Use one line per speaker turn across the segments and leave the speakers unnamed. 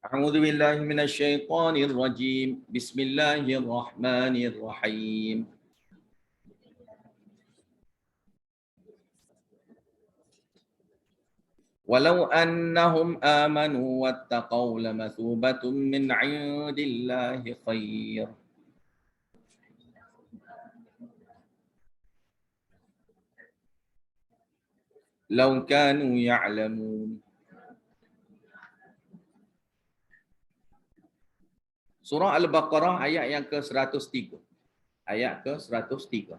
أعوذ بالله من الشيطان الرجيم بسم الله الرحمن الرحيم ولو أنهم آمنوا واتقوا لمثوبة من عند الله خير لو كانوا يعلمون. Surah Al-Baqarah ayat yang ke-103. Ayat ke-103.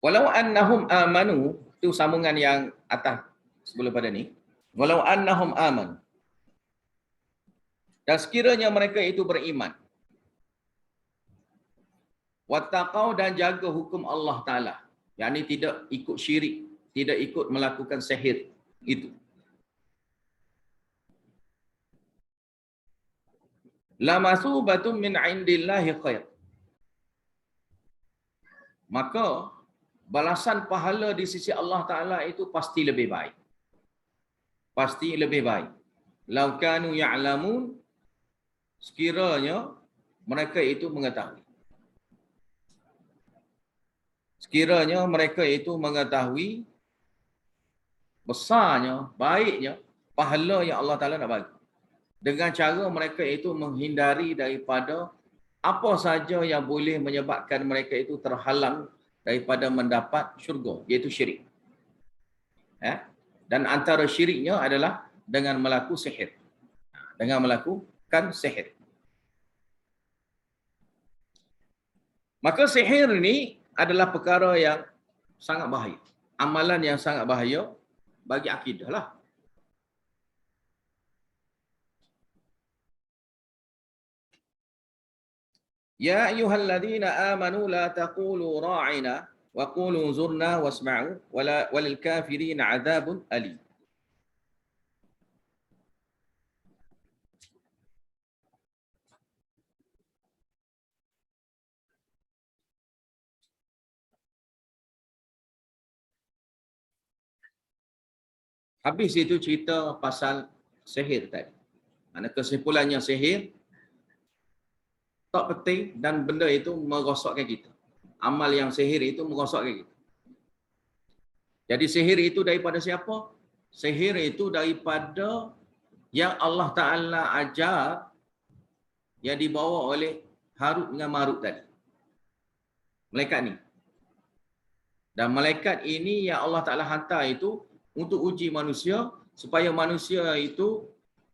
Walau annahum amanu, itu sambungan yang atas sebelum pada ni. Walau annahum amanu. Dan sekiranya mereka itu beriman. Wattaqau, dan jaga hukum Allah Ta'ala. Yang ini tidak ikut syirik, tidak ikut melakukan sihir. Itu. Lamasubatun min indillahi khair. Maka balasan pahala di sisi Allah Ta'ala itu pasti lebih baik. Pasti lebih baik. Lau kanu ya'lamun, sekiranya mereka itu mengetahui. Sekiranya mereka itu mengetahui besarnya, baiknya pahala yang Allah Ta'ala nak bagi. Dengan cara mereka itu menghindari daripada apa saja yang boleh menyebabkan mereka itu terhalang daripada mendapat syurga, iaitu syirik. Dan antara syiriknya adalah dengan melakukan sihir. Dengan melakukan sihir. Maka sihir ini adalah perkara yang sangat bahaya. Amalan yang sangat bahaya bagi akidah lah. Ya ayyuhalladzina amanu la taqulu ra'ina wa qulu zurna wasma'u walil kafirin 'adzabun alim. Habis itu cerita pasal sihir tadi. Mana kesimpulannya sihir tak penting dan benda itu merosakkan kita. Amal yang sihir itu merosakkan kita. Jadi sihir itu daripada siapa? Sihir itu daripada yang Allah Ta'ala ajar, yang dibawa oleh Harut dengan Marut tadi. Malaikat ni. Dan malaikat ini yang Allah Ta'ala hantar itu untuk uji manusia, supaya manusia itu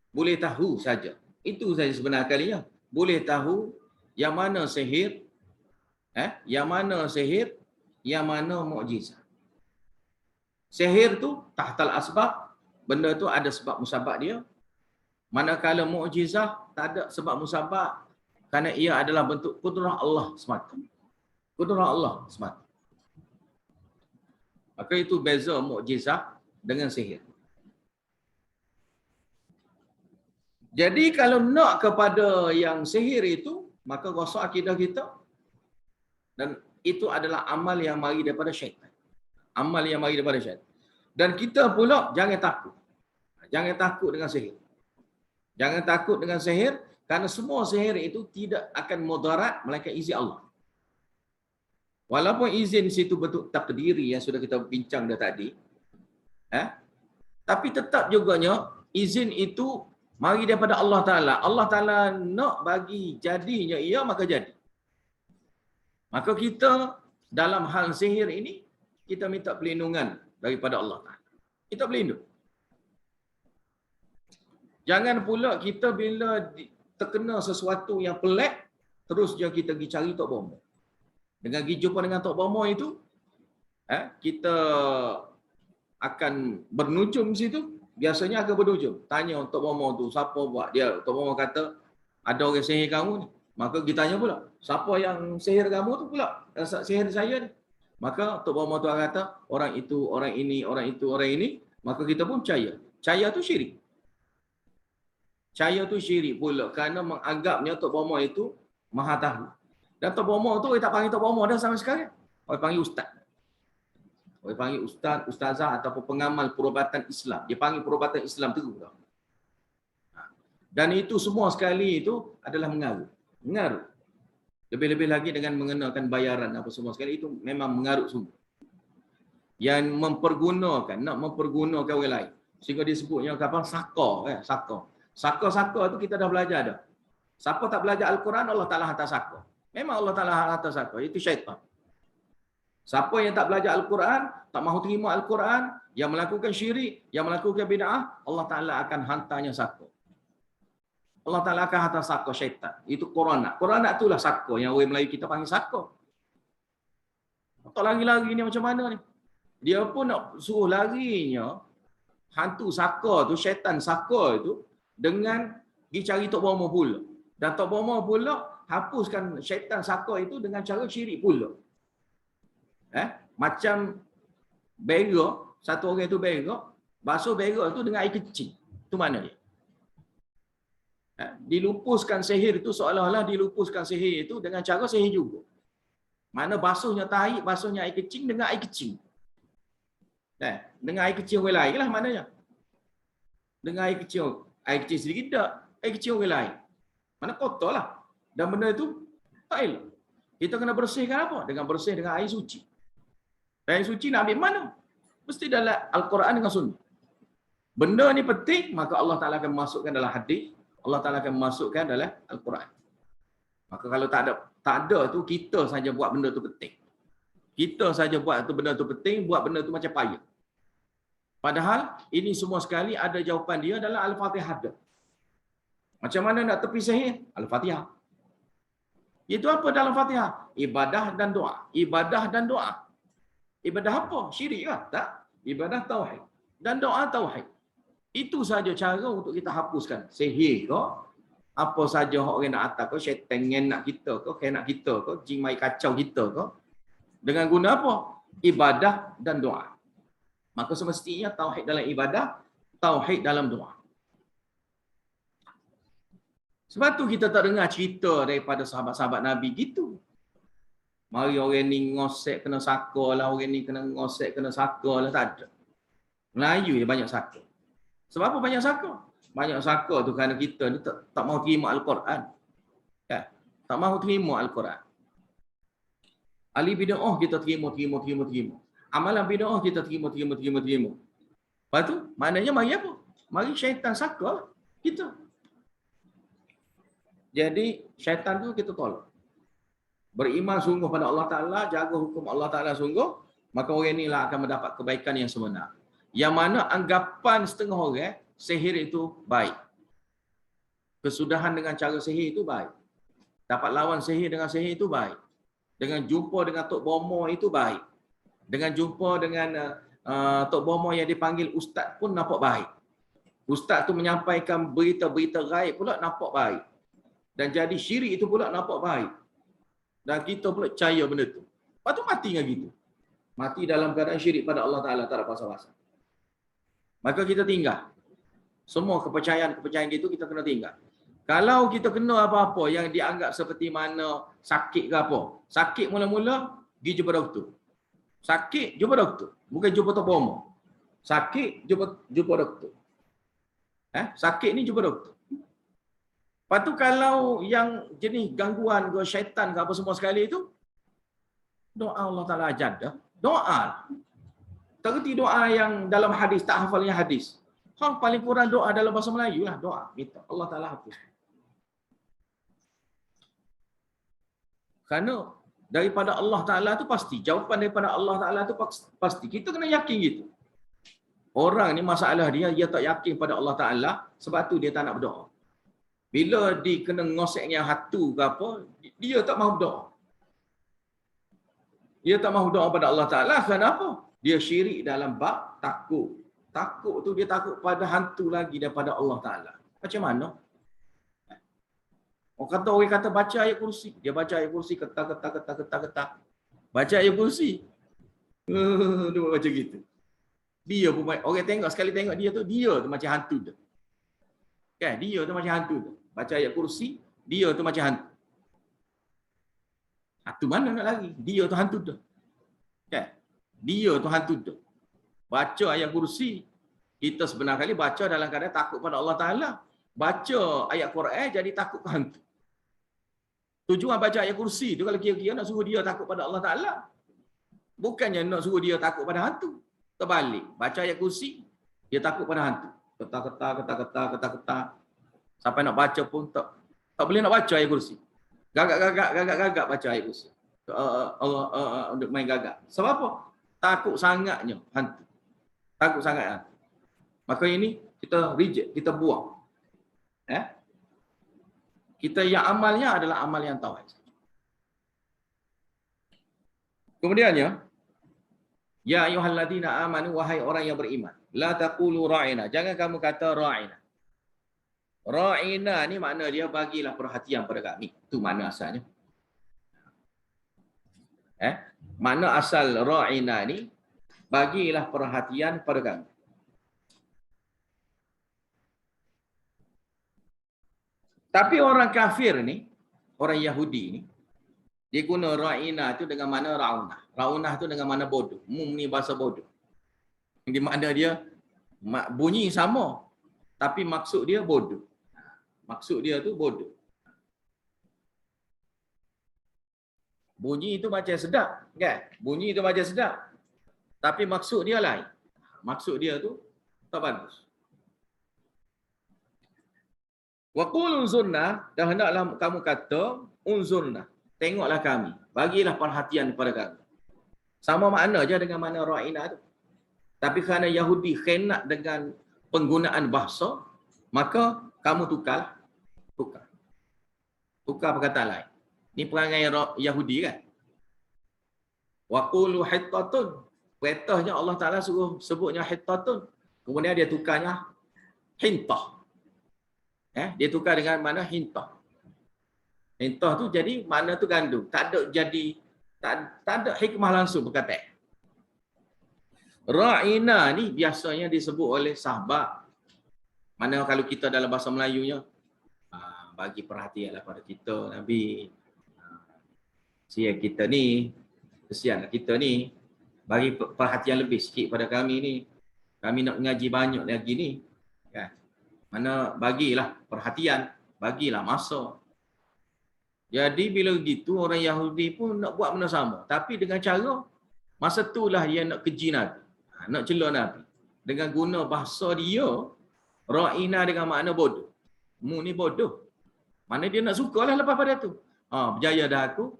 boleh tahu saja. Itu saja sebenar kalinya. Boleh tahu yang mana sihir, yang mana sihir, yang mana mukjizat. Sihir tu tahtal asbab, benda tu ada sebab musabab dia. Manakala mukjizat tak ada sebab musabab, kerana ia adalah bentuk kudrah Allah semata. Kudrah Allah semata. Maka itu beza mukjizat dengan sihir. Jadi kalau nak kepada yang sihir itu, maka rosak akidah kita. Dan itu adalah amal yang mari daripada syaitan. Amal yang mari daripada syaitan. Dan kita pula jangan takut. Jangan takut dengan sihir. Jangan takut dengan sihir, kerana semua sihir itu tidak akan mudarat melainkan izin Allah. Walaupun izin situ bentuk takdiri yang sudah kita bincang dah tadi, tapi tetap juganya izin itu mari daripada Allah Ta'ala. Allah Ta'ala nak bagi jadinya ia, maka jadi. Maka kita dalam hal sihir ini, kita minta perlindungan daripada Allah Ta'ala. Kita berlindung. Jangan pula kita bila terkena sesuatu yang pelik, terus je kita pergi cari Tok Bomo. Dengan pergi jumpa dengan Tok Bomo itu, kita akan bernujum situ. Biasanya akan bernujum. Tanya Tok Bomo tu, siapa buat dia? Tok Bomo kata, ada orang sihir kamu ni. Maka kita tanya pula, siapa yang sihir kamu tu pula? Sihir saya ni. Maka Tok Bomo tu kata, orang itu, orang ini, orang itu, orang ini. Maka kita pun percaya. Percaya tu syirik. Percaya tu syirik pula kerana menganggapnya Tok Bomo itu maha tahu. Dan Tok Bomo tu orang tak panggil Tok Bomo dah sampai sekarang. Orang panggil ustaz. Orang panggil ustaz, ustazah ataupun pengamal perubatan Islam. Dia panggil perubatan Islam tu. Dan itu semua sekali itu adalah mengaruh. Mengaruh. Lebih-lebih lagi dengan mengenakan bayaran apa semua sekali itu memang mengaruh sungguh. Yang mempergunakan, nak mempergunakan orang lain. Sehingga disebutnya apa? Saka. Saka. Saka-saka tu kita dah belajar dah. Siapa tak belajar Al-Quran, Allah Ta'ala hantar saka. Memang Allah Ta'ala hantar saka. Itu syaitan. Siapa yang tak belajar Al-Quran, tak mahu terima Al-Quran, yang melakukan syirik, yang melakukan bid'ah, Allah Ta'ala akan hantarnya saka. Allah Ta'ala akan hantar saka syaitan. Itu Qur'anak. Qur'anak itulah saka yang orang Melayu kita panggil saka. Tak lari-lari ni macam mana ni? Dia pun nak suruh larinya hantu saka tu, syaitan saka itu dengan pergi cari Tok Bomo pula. Dan Tok Bomo pula hapuskan syaitan saka itu dengan cara syirik pula. Macam berak, satu orang tu berak, basuh berak tu dengan air kecil. Itu mana dia? Dilupuskan sihir itu seolah-olah dilupuskan sihir itu dengan cara sihir juga. Mana basuhnya tahi, basuhnya air kecil dengan air kecil. Dengan air kecil orang lain lah maknanya. Dengan air kecil sedikit tak, air kecil orang lain. Mana kotor lah. Dan benda itu tak elok. Kita kena bersihkan apa? Dengan bersih dengan air suci. Dan air suci nak ambil mana? Mesti dalam Al-Quran dengan Sunnah. Benda ni penting, maka Allah Ta'ala akan masukkan dalam hadis. Allah Ta'ala akan masukkan dalam Al-Quran. Maka kalau tak ada tu, kita saja buat benda tu penting. Kita saja buat tu benda tu penting, buat benda tu macam payah. Padahal ini semua sekali ada jawapan dia dalam Al-Fatihah. Macam mana nak tepi sihir? Al-Fatihah. Itu apa dalam Fatihah? Ibadah dan doa. Ibadah dan doa. Ibadah apa? Syirik lah? Tak. Ibadah tauhid. Dan doa tauhid. Itu saja cara untuk kita hapuskan sihir ke, apa saja orang nak atas ke, syaitan nak kita ke, kena kita ke, jin mai kacau kita ke. Dengan guna apa? Ibadah dan doa. Maka semestinya tauhid dalam ibadah, tauhid dalam doa. Sebab tu kita tak dengar cerita daripada sahabat-sahabat Nabi gitu. Mari orang ni ngosek kena saka lah, orang ni kena ngosek kena saka lah, tak ada. Melayu je banyak saka. Sebab apa banyak saka? Banyak saka tu kerana kita ni tak mahu terima Al-Quran. Ya? Tak mahu terima Al-Quran. Ahli bid'ah kita terima. Amalan bid'ah kita terima. Lepas tu, maknanya mari apa? Mari syaitan saka kita. Jadi, syaitan tu kita tolak. Beriman sungguh pada Allah Ta'ala, jaga hukum Allah Ta'ala sungguh, maka orang inilah akan mendapat kebaikan yang sebenar. Yang mana anggapan setengah orang, sihir itu baik. Kesudahan dengan cara sihir itu baik. Dapat lawan sihir dengan sihir itu baik. Dengan jumpa dengan Tok Bomo itu baik. Dengan jumpa dengan Tok Bomo yang dipanggil ustaz pun nampak baik. Ustaz tu menyampaikan berita-berita gaib pula nampak baik. Dan jadi syirik itu pula nampak baik. Dan kita pula percaya benda tu. Lepas tu mati dengan gitu. Mati dalam keadaan syirik pada Allah Ta'ala, tak ada pasal-pasal. Maka kita tinggal. Semua kepercayaan gitu kita kena tinggal. Kalau kita kena apa-apa yang dianggap seperti mana sakit ke apa. Sakit mula-mula, pergi jumpa doktor. Sakit, jumpa doktor. Bukan jumpa Tok Bomo. Sakit, jumpa doktor. Sakit ni jumpa doktor. Lepas tu kalau yang jenis gangguan ke syaitan ke apa semua sekali itu, doa Allah Ta'ala ajar dah. Doa. Tergerti doa yang dalam hadis, tak hafalnya hadis. Paling kurang doa dalam bahasa Melayu lah. Doa. Minta Allah Ta'ala hapus. Kerana daripada Allah Ta'ala tu pasti. Jawapan daripada Allah Ta'ala tu pasti. Kita kena yakin gitu. Orang ni masalah dia tak yakin pada Allah Ta'ala. Sebab tu dia tak nak berdoa. Bila dia kena ngoseknya hatu ke apa, dia tak mahu berdoa. Dia tak mahu berdoa pada Allah Ta'ala. Kenapa? Dia syirik dalam bab takut. Takut tu dia takut pada hantu lagi daripada Allah Ta'ala. Macam mana? Orang kata baca ayat kursi. Dia baca ayat kursi, ketak. Baca ayat kursi. Dia buat macam gitu. Dia pun, orang tengok, sekali tengok dia tu macam hantu tu. Kan dia tu macam hantu tu. Baca ayat kursi, dia tu macam hantu. Hantu mana nak lari? Dia tu hantu tu. Kan? Dia tu hantu tu. Baca ayat kursi, kita sebenarnya kali baca dalam keadaan takut pada Allah Ta'ala. Baca ayat Quran jadi takut ke hantu. Tujuan baca ayat kursi tu kalau kira-kira nak suruh dia takut pada Allah Ta'ala. Bukannya nak suruh dia takut pada hantu. Terbalik. Baca ayat kursi, dia takut pada hantu. Ketak-ketak. Sampai nak baca pun tak boleh nak baca ayat kursi. Gagak baca ayat kursi. Untuk main gagak. Sebab apa? Takut sangatnya hantu. Takut sangat hantu. Maka ini kita reject, kita buang. Kita yang amalnya adalah amal yang tauhid. Kemudiannya, ya ayyuhalladzina amanu, wahai orang yang beriman, la taqulu ra'ina, jangan kamu kata ra'ina. Ra'ina ni makna dia bagilah perhatian pada kami. Itu makna asalnya. Makna asal ra'ina ni bagilah perhatian pada kami. Tapi orang kafir ni, orang Yahudi ni, dia guna ra'ina tu dengan mana ra'unah. Ra'unah tu dengan mana bodoh. Ni bahasa bodoh. Di makna dia bunyi sama, tapi maksud dia bodoh. Maksud dia tu bodoh. Bunyi itu macam sedap, kan? Bunyi itu macam sedap. Tapi maksud dia lain. Maksud dia tu tak bagus. Wa qul unzurna, dan hendaklah kamu kata unzurna, tengoklah kami, bagilah perhatian kepada kami. Sama makna je dengan mana ra'ina tu. Tapi kerana Yahudi khianat dengan penggunaan bahasa, maka kamu tukar perkataan lain. Ni perangai Yahudi kan. Wa qulu hittatun, perintahnya Allah Taala suruh sebutnya hittatun, kemudian dia tukarnya hintah. Dia tukar dengan mana hintah. Hintah tu jadi mana tu gandum. Tak ada hikmah langsung berkata. Ra'ina ni biasanya disebut oleh sahabat. Mana kalau kita dalam bahasa Melayunya, bagi perhatianlah pada kita, Nabi. Kesian kita ni, kesianlah kita ni, bagi perhatian lebih sikit pada kami ni. Kami nak mengaji banyak lagi ni. Kan? Mana bagilah perhatian, bagilah masa. Jadi bila begitu orang Yahudi pun nak buat benda sama, tapi dengan cara masa itulah dia nak keji Nabi, nak celah Nabi dengan guna bahasa dia ra'ina dengan makna bodoh. Mu ni bodoh. Mana dia nak sukalah lepas pada tu. Berjaya dah aku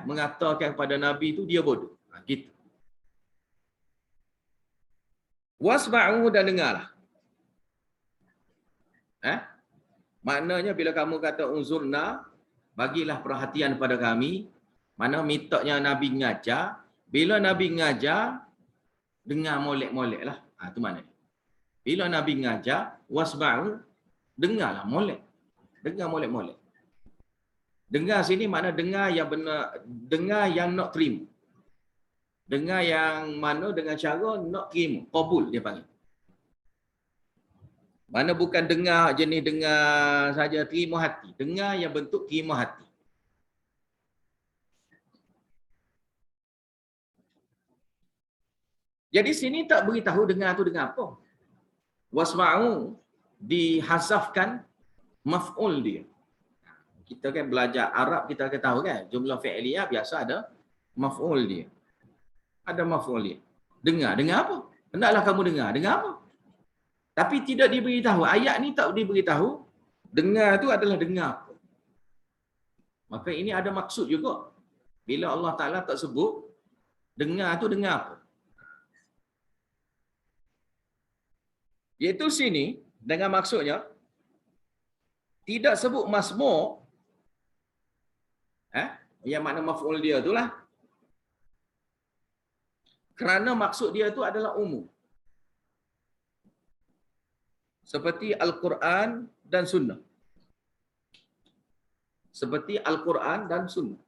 mengatakan kepada Nabi tu dia bodoh. Gitu. Wasma'u, dan dengarlah. Maknanya bila kamu kata unzurna, bagilah perhatian pada kami, mana mintanya Nabi ngajar, bila Nabi ngajar, dengar molek-molek lah. Itu mana? Bila Nabi ngajar, wasma'u, dengarlah molek. Dengar molek-molek. Dengar sini makna dengar yang benar, dengar yang nak terima. Dengar yang mana dengan cara nak terima, qabul dia panggil. Mana bukan dengar jenis dengar saja terima hati. Dengar yang bentuk terima hati. Jadi sini tak beritahu dengar tu dengar apa. Wasma'u dihazafkan maf'ul dia. Kita kan belajar Arab, kita akan tahu kan, jumlah fi'liyah biasa ada maf'ul dia. Ada maf'ul dia. Dengar apa? Hendaklah kamu dengar apa? Tapi tidak diberitahu. Ayat ni tak diberitahu. Dengar tu adalah dengar apa. Maka ini ada maksud juga. Bila Allah Ta'ala tak sebut, dengar tu dengar apa. Iaitu sini, dengan maksudnya, tidak sebut masmu', yang makna maf'ul dia itulah. Kerana maksud dia itu adalah umum. Seperti Al-Quran dan Sunnah. Seperti Al-Quran dan Sunnah.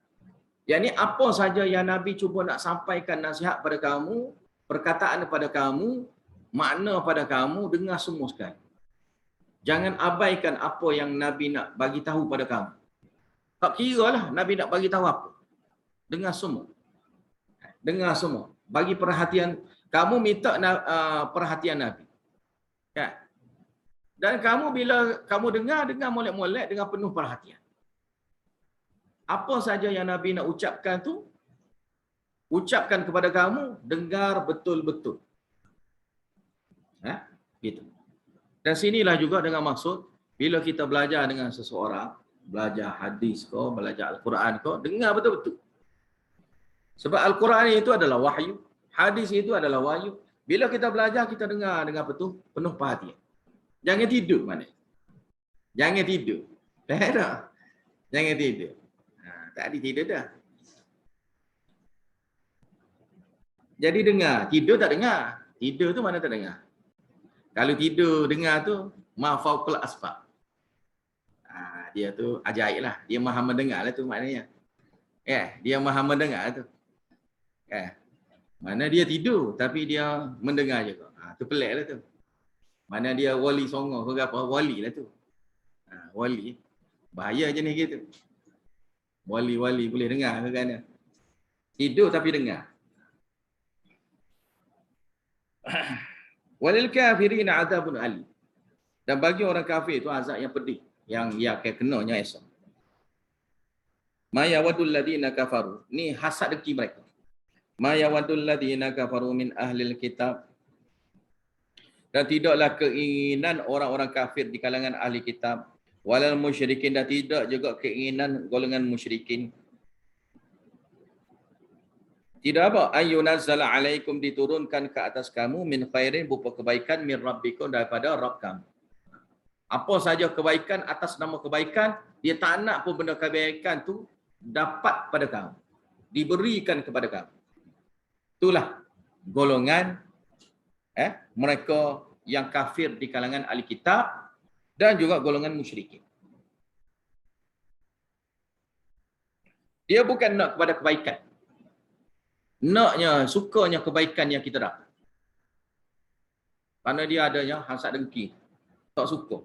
Yang ini apa saja yang Nabi cuba nak sampaikan nasihat pada kamu, perkataan pada kamu, makna pada kamu, dengar semua sekali. Jangan abaikan apa yang Nabi nak bagi tahu pada kamu. Tak kira lah Nabi nak bagi tahu apa. Dengar semua. Dengar semua. Bagi perhatian. Kamu minta perhatian Nabi. Kan? Dan kamu bila kamu dengar molek-molek dengan penuh perhatian. Apa saja yang Nabi nak ucapkan tu, ucapkan kepada kamu, dengar betul-betul. Gitu. Dan sinilah juga dengan maksud, bila kita belajar dengan seseorang, belajar hadis kau, belajar Al-Quran kau, dengar betul-betul. Sebab Al-Quran itu adalah wahyu, hadis itu adalah wahyu. Bila kita belajar, kita dengar dengan betul, penuh perhatian. Jangan tidur mana? Jangan tidur. Tak. Jangan tidur. Tak ada tidur dah. Jadi dengar, tidur tak dengar. Tidur tu mana tak dengar. Kalau tidur dengar tu, ma fauqal asfaq. Dia tu ajaib lah. Dia maha mendengar lah tu maknanya. Dia maha mendengar tu. Mana dia tidur tapi dia mendengar juga. Tu pelik lah tu. Mana dia wali songo ke apa, wali lah tu. Wali. Bahaya jenis gitu. Wali-wali boleh dengar ke kan? Tidur tapi dengar. Walil kafirin azabun alim. Dan bagi orang kafir itu azab yang pedih, yang ia akan kenanya esok. Ma yawadul ladina kafaru. Ni hasad dengki mereka. Ma yawadul ladina kafaru min ahlil kitab. Dan tidaklah keinginan orang-orang kafir di kalangan ahli kitab. Walal musyrikin, dan tidak juga keinginan golongan musyrikin. Tidak apa? Ayyunazzala alaikum, diturunkan ke atas kamu min khairin, berupa kebaikan min rabbikum, daripada Rabb kamu. Apa saja kebaikan atas nama kebaikan, dia tak nak pun benda kebaikan tu dapat pada kamu. Diberikan kepada kamu. Itulah golongan mereka yang kafir di kalangan ahli kitab dan juga golongan musyrikin. Dia bukan nak kepada kebaikan. Naknya, sukanya kebaikan yang kita dapat. Kerana dia adanya hasad dengki. Tak suka.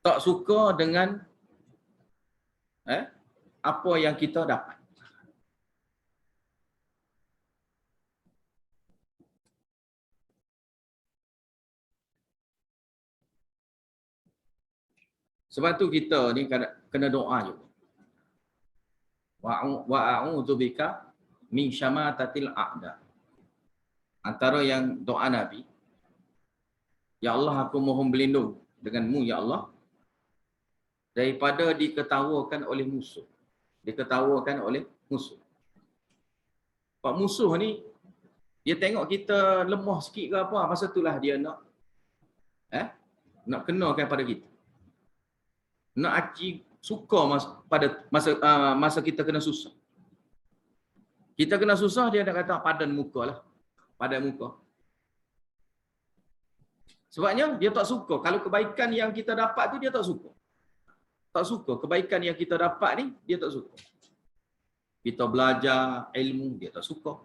Tak suka dengan apa yang kita dapat. Sebab tu kita ni kena doa juga. Wa a'udzubika min syamatatil a'da. Antara yang doa Nabi, ya Allah, aku mohon berlindung denganmu ya Allah daripada diketawakan oleh musuh. Diketawakan oleh musuh. Pak musuh ni dia tengok kita lemah sikit ke apa, masa itulah dia nak kenakan pada kita. Nak aci suka pada masa kita kena susah. Kita kena susah, dia nak kata padan muka lah. Padan muka. Sebabnya dia tak suka. Kalau kebaikan yang kita dapat tu dia tak suka. Tak suka. Kebaikan yang kita dapat ni dia tak suka. Kita belajar ilmu, dia tak suka.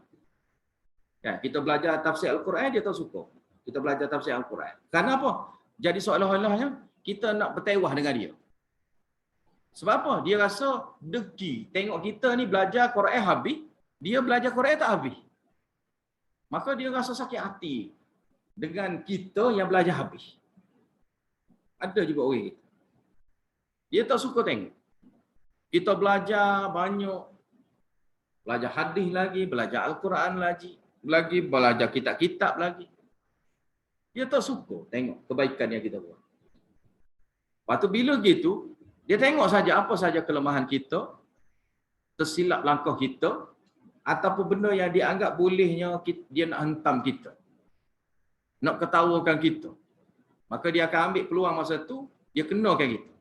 Kita belajar tafsir Al-Quran, dia tak suka. Kita belajar tafsir Al-Quran. Kenapa? Jadi seolah-olahnya kita nak bertewah dengan dia. Sebab apa? Dia rasa dengki. Tengok kita ni belajar Quran habis, dia belajar Quran tak habis. Maka dia rasa sakit hati dengan kita yang belajar habis. Ada juga orang gitu. Dia tak suka tengok. Kita belajar banyak. Belajar hadis lagi, belajar Al-Quran lagi, belajar kitab-kitab lagi. Dia tak suka tengok kebaikan yang kita buat. Lepas tu bila gitu, dia tengok saja apa saja kelemahan kita, tersilap langkah kita, ataupun benda yang dianggap bolehnya dia nak hentam kita. Nak ketawakan kita. Maka dia akan ambil peluang masa tu, dia kenakan kita.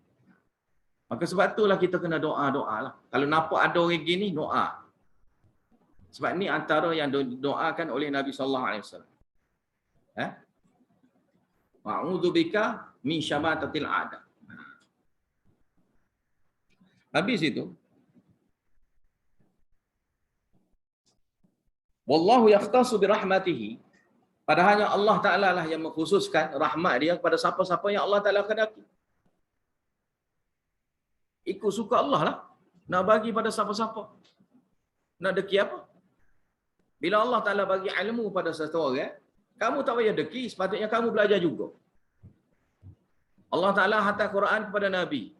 Maka sebab itulah kita kena doa-doa lah. Kalau nampak ada orang gini, doa. Sebab ni antara yang doakan oleh Nabi sallallahu alaihi wasallam. Wa'udzubika min syamatatil a'da. Habis itu, wallahu yakhtassu birahmatihi, Padahalnya Allah Ta'ala lah yang mengkhususkan rahmat dia kepada siapa-siapa yang Allah Ta'ala kehendaki. Ikut suka Allah lah. Nak bagi pada siapa-siapa. Nak deki apa? Bila Allah Ta'ala bagi ilmu pada satu orang, kamu tak payah deki, sepatutnya kamu belajar juga. Allah Ta'ala hantar Quran kepada Nabi.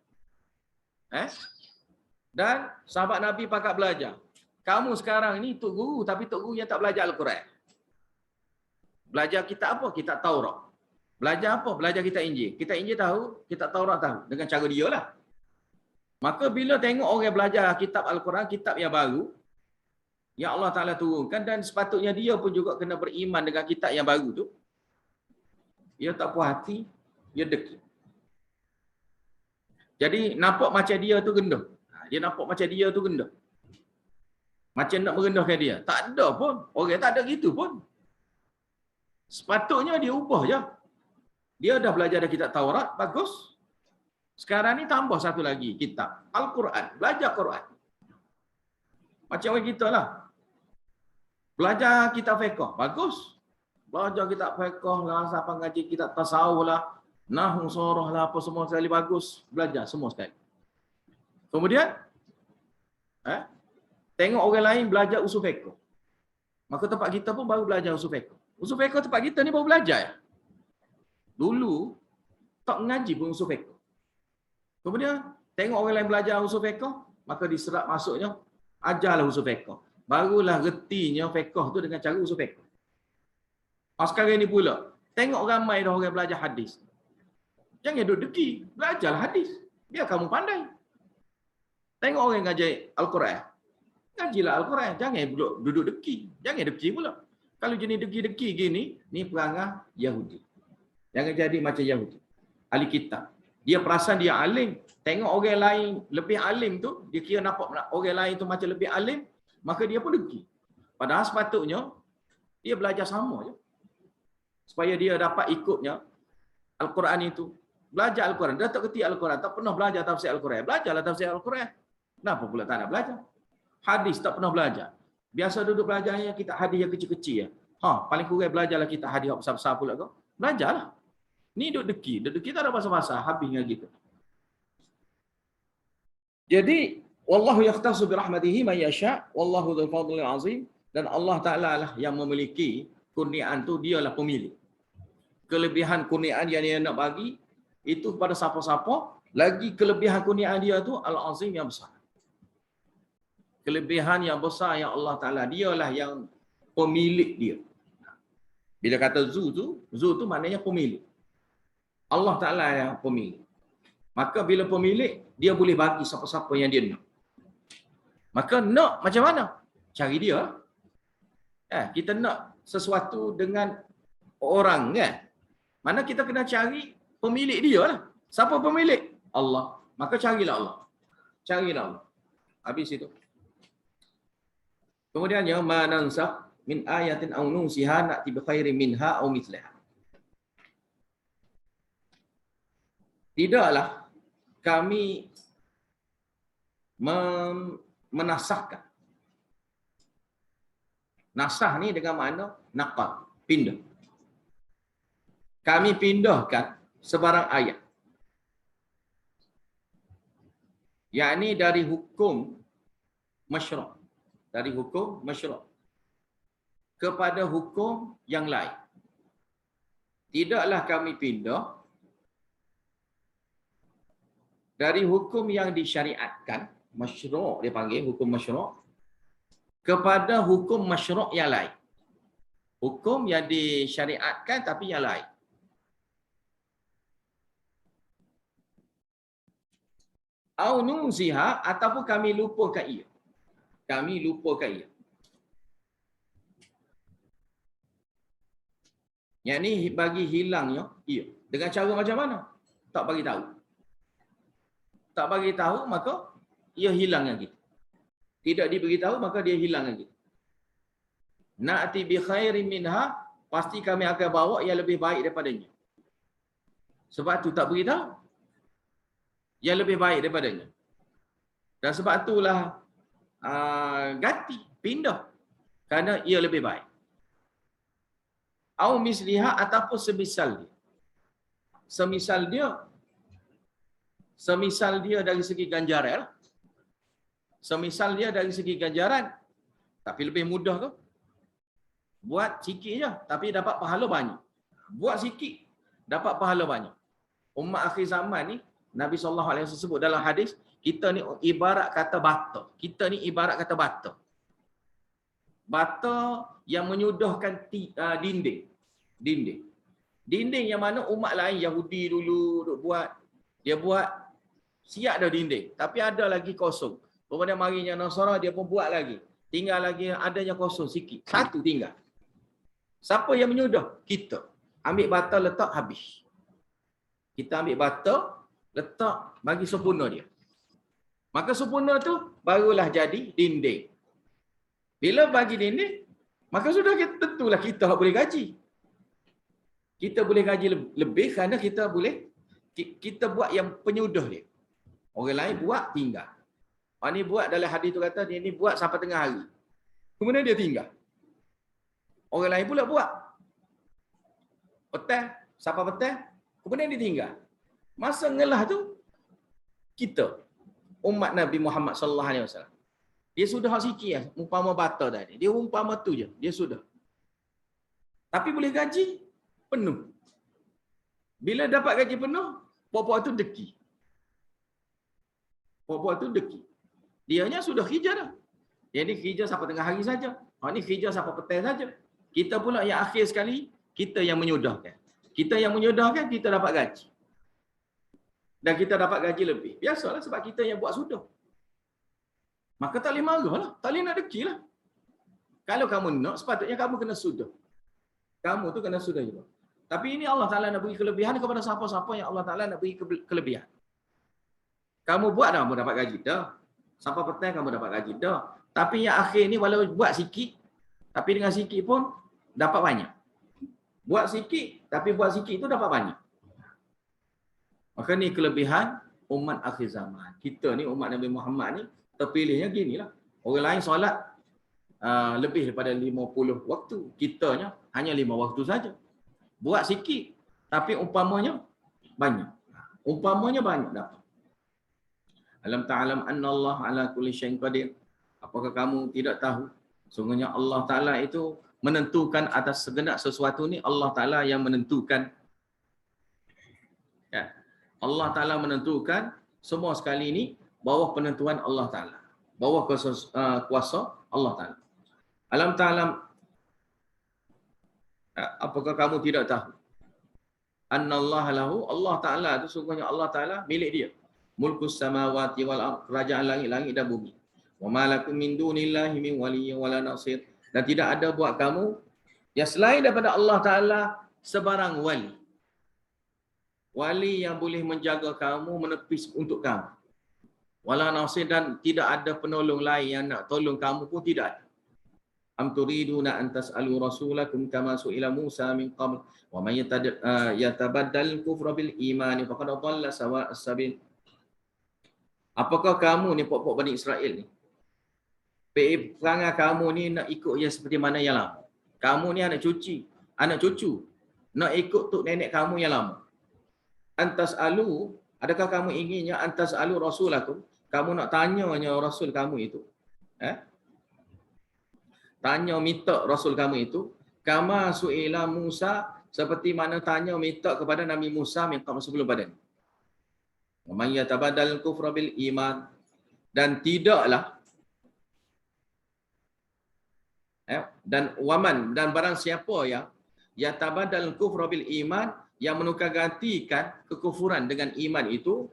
Dan sahabat Nabi pakat belajar. Kamu sekarang ni tok guru, tapi tok guru yang tak belajar Al-Quran. Belajar kitab apa? Kitab Taurat. Belajar apa? Belajar kitab Injil. Kitab Injil tahu, kitab Taurat tahu. Dengan cara dia lah. Maka bila tengok orang belajar kitab Al-Quran, kitab yang baru, yang Allah Ta'ala turunkan, dan sepatutnya dia pun juga kena beriman dengan kitab yang baru tu, dia tak puas hati, dia deki. Jadi nampak macam dia tu rendah. Dia nampak macam dia tu rendah. Macam nak merendahkan dia. Tak ada pun. Orang tak ada gitu pun. Sepatutnya dia ubah je. Dia dah belajar dari kitab Taurat, bagus. Sekarang ni tambah satu lagi kitab Al-Quran. Belajar Quran. Macam orang kita lah. Belajar kitab fiqh, bagus. Belajar kitab fiqh lah, siapa ngaji kitab tasawuf lah, nahwu surah lah, apa semua sekali bagus. Belajar semua sekali. Kemudian, tengok orang lain belajar usul fiqh. Maka tempat kita pun baru belajar usul fiqh. Usul fiqh tempat kita ni baru belajar. Dulu, tak ngaji pun usul fiqh. Kemudian, tengok orang lain belajar usul fiqh, maka diserap masuknya, ajarlah usul fiqh. Barulah retinya fiqh tu dengan cara usul fiqh. Sekarang ni pula, tengok ramai dah orang belajar hadis. Jangan duduk deki, belajarlah hadis. Biar kamu pandai. Tengok orang ngaji Al-Quran. Ngajilah Al-Quran. Jangan duduk deki. Jangan deki pula. Kalau jenis deki-deki gini, ni perangai Yahudi. Jangan jadi macam Yahudi. Ahli kitab. Dia perasan dia alim. Tengok orang lain lebih alim tu, dia kira nampak orang lain tu macam lebih alim, maka dia pun deki. Padahal sepatutnya, dia belajar sama je. Supaya dia dapat ikutnya Al-Quran itu. Belajar Al-Quran. Dia tak kerti Al-Quran. Tak pernah belajar tafsir Al-Quran. Belajarlah tafsir Al-Quran. Kenapa pula tak nak belajar? Hadis tak pernah belajar. Biasa duduk belajarnya kita hadis yang kecil-kecil. Paling kurang belajarlah kita hadis yang besar-besar pula kau. Belajarlah. Ni duduk deki. Duduk deki tak ada bahasa-bahasa. Habisnya gitu. Jadi, wallahu yakhtassu bi rahmatihi man yasha, wallahu dzul fadlil azim, dan Allah Taala lah yang memiliki kurniaan tu, dialah pemilik. Kelebihan kurniaan yang dia nak bagi itu kepada siapa-siapa, lagi kelebihan kurniaan dia tu al-azim yang besar. Kelebihan yang besar yang Allah Taala, dialah yang pemilik dia. Bila kata zu tu maknanya pemilik. Allah Taala yang pemilik. Maka bila pemilik, dia boleh bagi siapa-siapa yang dia nak. Maka nak macam mana? Cari dia. Kita nak sesuatu dengan orang kan? Mana kita kena cari pemilik dia lah. Siapa pemilik? Allah. Maka carilah Allah. Carilah Allah. Habis itu. Kemudiannya, ma nansakh min ayatin aw nunsiha na'ti bi khairin minha aw mithliha. Tidaklah kami menasahkan. Nasah ni dengan makna naqal, pindah. Kami pindahkan sebarang ayat. Yakni dari hukum masyru'. Dari hukum masyru' kepada hukum yang lain. Tidaklah kami pindah dari hukum yang disyariatkan, masyru' dia panggil hukum masyru', kepada hukum masyru' yang lain. Hukum yang disyariatkan tapi yang lain. Au nunsiha, ataupun kami lupakan ia. Kami lupakan ia. Yang ni bagi hilangnya ia. Dengan cara macam mana? Tak bagi tahu. Tak bagi tahu, maka ia hilang dengan kita. Tidak diberitahu, maka dia hilang dengan kita. Na'ti bi khairin minha, pasti kami akan bawa yang lebih baik daripadanya. Sebab tu tak beritahu. Yang lebih baik daripadanya. Dan sebab itulah ganti, pindah. Kerana ia lebih baik. Au misliha ataupun semisal dia. Semisal dia dari segi ganjaran. Semisal dia dari segi ganjaran. Tapi lebih mudah ke? Buat sikit je tapi dapat pahala banyak. Buat sikit dapat pahala banyak. Umat akhir zaman ni Nabi SAW sebut dalam hadis, kita ni ibarat kata bata. Kita ni ibarat kata bata. Bata yang menyudahkan dinding. Dinding yang mana umat lain Yahudi dulu duk buat. Dia buat siap dah dinding. Tapi ada lagi kosong. Kemudian marinya Nasara dia pun buat lagi. Tinggal lagi adanya kosong sikit. Satu tinggal. Siapa yang menyudah? Kita. Ambil bata letak habis. Kita ambil bata letak bagi sempurna dia. Maka sempurna tu barulah jadi dinding. Bila bagi dinding, maka sudah tentulah kita boleh gaji. Kita boleh gaji lebih kerana kita buat yang penyudah dia. Orang lain buat tinggal. Orang ni buat dalam hadis tu kata dia ni buat sampai tengah hari. Kemudian dia tinggal. Orang lain pula buat. Petang, sampai petang, kemudian dia tinggal. Masa ngelah tu kita umat Nabi Muhammad sallallahu alaihi wasallam. Dia sudah sikit lah, umpama bata tadi. Dia umpama tu je, dia sudah. Tapi boleh gaji penuh. Bila dapat gaji penuh, puak-puak tu deki. Puak-puak tu deki. Dianya sudah kerja dah. Dia ni kerja sampai tengah hari saja. Orang ni kerja sampai petang saja. Kita pula yang akhir sekali, kita yang menyudahkan. Kita yang menyudahkan, kita dapat gaji. Dan kita dapat gaji lebih. Biasalah sebab kita yang buat sudah. Maka tak boleh marah lah. Tak boleh nak deki lah. Kalau kamu nak, sepatutnya kamu kena sudah. Kamu tu kena sudah juga. Tapi ini Allah Ta'ala nak beri kelebihan kepada siapa-siapa yang Allah Ta'ala nak beri kelebihan. Kamu buat dah, kamu dapat gaji dah. Sampai petang kamu dapat gaji dah. Tapi yang akhir ni walau buat sikit, tapi dengan sikit pun dapat banyak. Buat sikit, tapi buat sikit tu dapat banyak. Maka ni kelebihan umat akhir zaman. Kita ni umat Nabi Muhammad ni terpilihnya ginilah. Orang lain solat lebih daripada 50 waktu. Kitanya hanya 5 waktu saja. Buat sikit, tapi umpamanya banyak. Umpamanya banyak dapat. Alam ta'alam anna Allah ala kulli syai'in qadir. Apakah kamu tidak tahu? Sungguhnya Allah Ta'ala itu menentukan atas segenap sesuatu ni, Allah Ta'ala yang menentukan. Ya. Allah Ta'ala menentukan semua sekali ni bawah penentuan Allah Ta'ala. Bawah kuasa Allah Ta'ala. Alam ta'alam, apakah kamu tidak tahu? Annallaha lahu, Allah Ta'ala itu sungguhnya Allah Ta'ala milik dia. Mulkus samawati wal ardh, kerajaan langit-langit dan bumi. Wa ma lakum min dunillahi min waliyyin wala nasir. Dan tidak ada buat kamu yang selain daripada Allah Ta'ala sebarang wali. Wali yang boleh menjaga kamu, menepis untuk kamu. Wala nasir, dan tidak ada penolong lain yang nak tolong kamu pun tidak ada. Am turiduna an tas'alu rasulakum kama su'ila Musa min qabl wa man yatabaddal kufra bil iman faqad dhalla sawa'as sabil. Apakah kamu ni pokok Bani Israel ni? Perangai kamu ni nak ikut yang seperti mana yang lama. Kamu ni anak cucu. Nak ikut tok nenek kamu yang lama. Antas alu, adakah kamu inginnya antas alu rasulakum? Kamu nak tanyanya rasul kamu itu. Tanya minta rasul kamu itu. Kama su'ila Musa, seperti mana tanya minta kepada Nabi Musa sebelum badan. Wa man yatabadal kufra bil iman, dan tidaklah dan waman, dan barang siapa yang yatabadal kufra bil iman, yang menukar gantikan kekufuran dengan iman itu,